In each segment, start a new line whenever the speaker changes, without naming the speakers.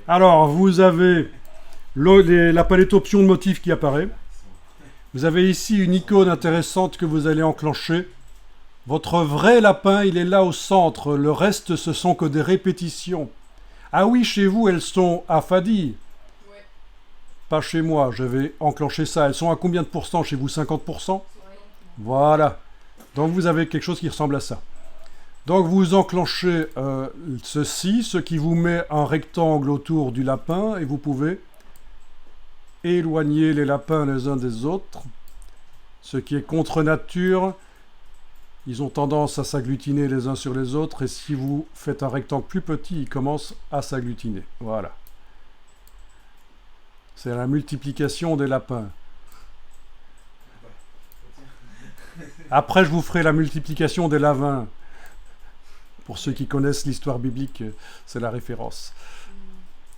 Alors, vous avez la palette options de motifs qui apparaît. Vous avez ici une icône intéressante que vous allez enclencher. Votre vrai lapin, il est là au centre. Le reste, ce sont que des répétitions. Ah oui, chez vous, elles sont affadies.
Ouais.
Pas chez moi, je vais enclencher ça. Elles sont à combien de pourcents chez vous? 50%?
60.
Voilà. Donc vous avez quelque chose qui ressemble à ça. Donc vous enclenchez ceci, ce qui vous met un rectangle autour du lapin, et vous pouvez éloigner les lapins les uns des autres, ce qui est contre nature. Ils ont tendance à s'agglutiner les uns sur les autres, et si vous faites un rectangle plus petit, ils commencent à s'agglutiner. Voilà. C'est la multiplication des lapins. Après, je vous ferai la multiplication des lavins. Pour ceux qui connaissent l'histoire biblique, c'est la référence.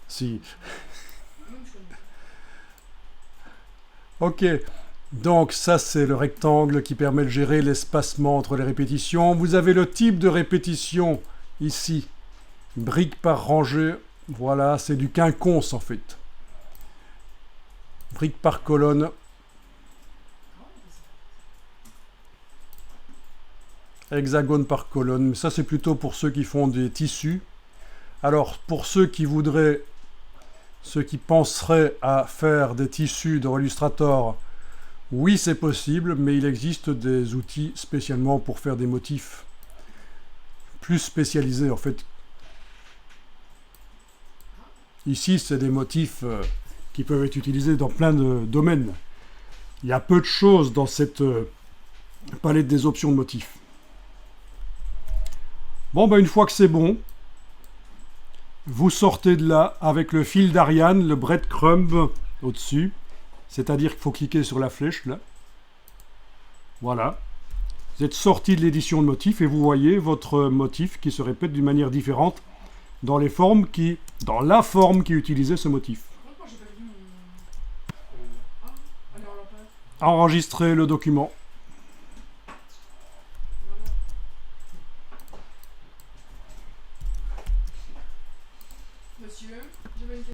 Si. Ok. Donc ça, c'est le rectangle qui permet de gérer l'espacement entre les répétitions. Vous avez le type de répétition ici. Brique par rangée. Voilà, c'est du quinconce en fait. Brique par colonne. Hexagone par colonne. Mais ça, c'est plutôt pour ceux qui font des tissus. Alors, pour ceux qui voudraient, ceux qui penseraient à faire des tissus dans Illustrator, oui, c'est possible, mais il existe des outils spécialement pour faire des motifs plus spécialisés, en fait. Ici, c'est des motifs qui peuvent être utilisés dans plein de domaines. Il y a peu de choses dans cette palette des options de motifs. Bon, ben une fois que c'est bon, vous sortez de là avec le fil d'Ariane, le breadcrumb au-dessus. C'est-à-dire qu'il faut cliquer sur la flèche, là. Voilà. Vous êtes sorti de l'édition de motifs et vous voyez votre motif qui se répète d'une manière différente dans la forme qui utilisait ce motif.
Pourquoi j'ai pas vu mon. Ah, alors là,
Enregistrez le document.
voilà. Monsieur, j'avais une question.